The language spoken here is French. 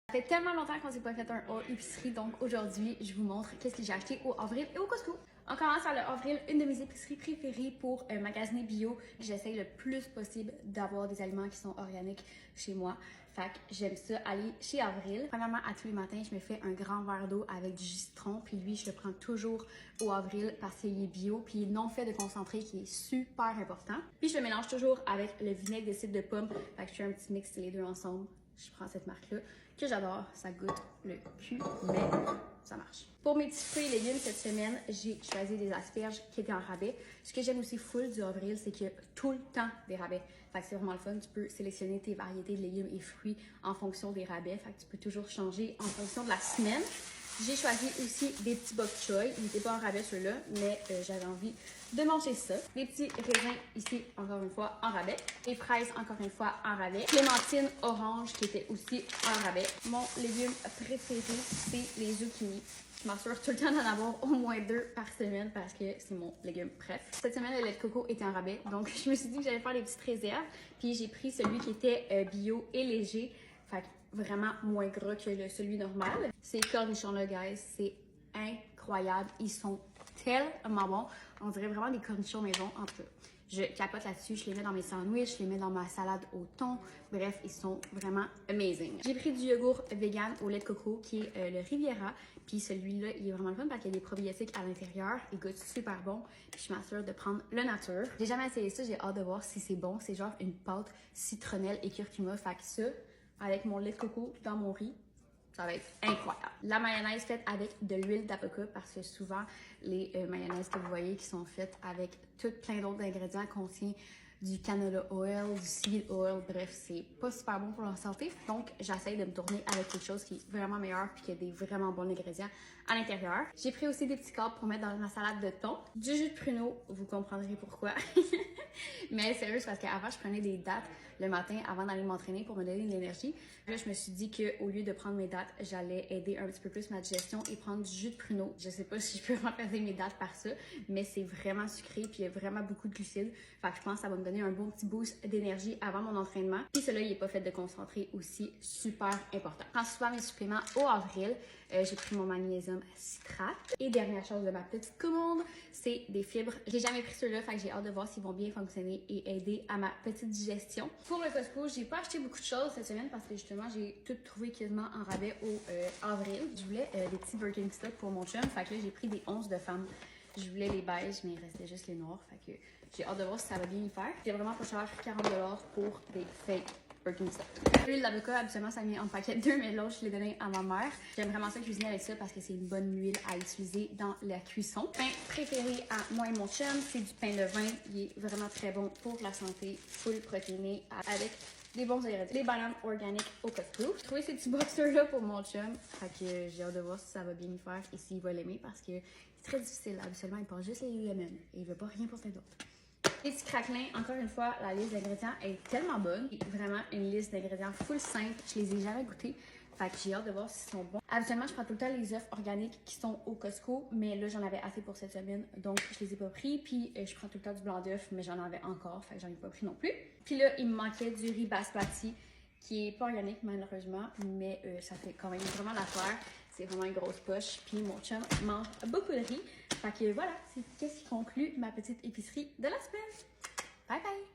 Ça fait tellement longtemps qu'on s'est pas fait un haul épicerie, donc aujourd'hui, je vous montre qu'est-ce que j'ai acheté au Avril et au Costco. On commence par le Avril, une de mes épiceries préférées pour magasiner bio. J'essaye le plus possible d'avoir des aliments qui sont organiques chez moi. Fait que j'aime ça aller chez Avril. Premièrement, à tous les matins, je me fais un grand verre d'eau avec du jus de citron. Puis lui, je le prends toujours au Avril parce qu'il est bio. Puis il est non fait de concentré qui est super important. Puis je le mélange toujours avec le vinaigre de cidre de pomme. Fait que je fais un petit mix les deux ensemble. Je prends cette marque-là que j'adore. Ça goûte le cul, mais ça marche. Pour mes petits fruits et légumes cette semaine, j'ai choisi des asperges qui étaient en rabais. Ce que j'aime aussi full du Avril, c'est qu'il y a tout le temps des rabais. Fait que c'est vraiment le fun. Tu peux sélectionner tes variétés de légumes et fruits en fonction des rabais. Fait que tu peux toujours changer en fonction de la semaine. J'ai choisi aussi des petits bok choy. Ils n'étaient pas en rabais ceux-là, mais j'avais envie de manger ça. Les petits raisins ici, encore une fois, en rabais. Les fraises, encore une fois, en rabais. Clémentine orange qui était aussi en rabais. Mon légume préféré, c'est les zucchini. Je m'assure tout le temps d'en avoir au moins 2 par semaine parce que c'est mon légume préf. Cette semaine, le lait de coco était en rabais, donc je me suis dit que j'allais faire des petites réserves. Puis j'ai pris celui qui était bio et léger. Fait que vraiment moins gras que celui normal. Ces cornichons-là, guys, c'est incroyable. Ils sont tellement bons. On dirait vraiment des cornichons maison, en tout cas. Je capote là-dessus, je les mets dans mes sandwichs, je les mets dans ma salade au thon. Bref, ils sont vraiment amazing. J'ai pris du yogourt vegan au lait de coco qui est le Riviera. Puis celui-là, il est vraiment le fun parce qu'il y a des probiotiques à l'intérieur. Il goûte super bon. Puis je m'assure de prendre le nature. J'ai jamais essayé ça, j'ai hâte de voir si c'est bon. C'est genre une pâte citronnelle et curcuma. Fait que ça, avec mon lait de coco dans mon riz, ça va être incroyable. La mayonnaise faite avec de l'huile d'avocat parce que souvent, les mayonnaises que vous voyez qui sont faites avec tout plein d'autres ingrédients contiennent du canola oil, du seed oil, bref, c'est pas super bon pour la santé. Donc, j'essaie de me tourner avec quelque chose qui est vraiment meilleur puis qui a des vraiment bons ingrédients à l'intérieur. J'ai pris aussi des petits câbles pour mettre dans ma salade de thon. Du jus de pruneau, vous comprendrez pourquoi. Mais sérieux, c'est parce qu'avant, je prenais des dattes le matin avant d'aller m'entraîner pour me donner de l'énergie. Là, je me suis dit qu'au lieu de prendre mes dattes, j'allais aider un petit peu plus ma digestion et prendre du jus de pruneau. Je sais pas si je peux remplacer mes dattes par ça, mais c'est vraiment sucré puis il y a vraiment beaucoup de glucides. Fait que je pense que ça va me donner un bon petit boost d'énergie avant mon entraînement. Puis celui-là, il est pas fait de concentré aussi, super important. Je prends souvent mes suppléments au Avril. J'ai pris mon magnésium citrate. Et dernière chose de ma petite commande, c'est des fibres. J'ai jamais pris ceux-là, fait que j'ai hâte de voir s'ils vont bien fonctionner et aider à ma petite digestion. Pour le Costco, j'ai pas acheté beaucoup de choses cette semaine parce que justement, j'ai tout trouvé quasiment en rabais au Avril. Je voulais des petits Birkenstock pour mon chum, fait que là, j'ai pris des 11 de femmes. Je voulais les beiges, mais il restait juste les noirs, fait que j'ai hâte de voir si ça va bien y faire. J'ai vraiment pas cher, 40$ pour des fake Birkenstock. L'huile d'avocat, habituellement, ça vient en paquet 2, mais l'autre, je l'ai donné à ma mère. J'aime vraiment ça cuisiner avec ça parce que c'est une bonne huile à utiliser dans la cuisson. Pain préféré à moi et mon chum, c'est du pain de vin. Il est vraiment très bon pour la santé, full protéiné, avec des bons ingrédients. Les bananes organiques au Costco. J'ai trouvé ces petits boxers-là pour mon chum. Fait que j'ai hâte de voir si ça va bien lui faire et s'il va l'aimer parce que c'est très difficile. Habituellement, il pense juste les lemons et il veut pas rien pour d'autre. Les petits craquelins, encore une fois, la liste d'ingrédients est tellement bonne. Vraiment une liste d'ingrédients full simple. Je les ai jamais goûtés. Fait que j'ai hâte de voir s'ils sont bons. Habituellement, je prends tout le temps les œufs organiques qui sont au Costco, mais là, j'en avais assez pour cette semaine, donc je les ai pas pris. Puis je prends tout le temps du blanc d'œuf, mais j'en avais encore, fait que j'en ai pas pris non plus. Puis là, il me manquait du riz basmati, qui est pas organique malheureusement, mais ça fait quand même vraiment l'affaire. C'est vraiment une grosse poche. Puis mon chum mange beaucoup de riz. Fait que voilà, c'est ce qui conclut ma petite épicerie de la semaine. Bye bye!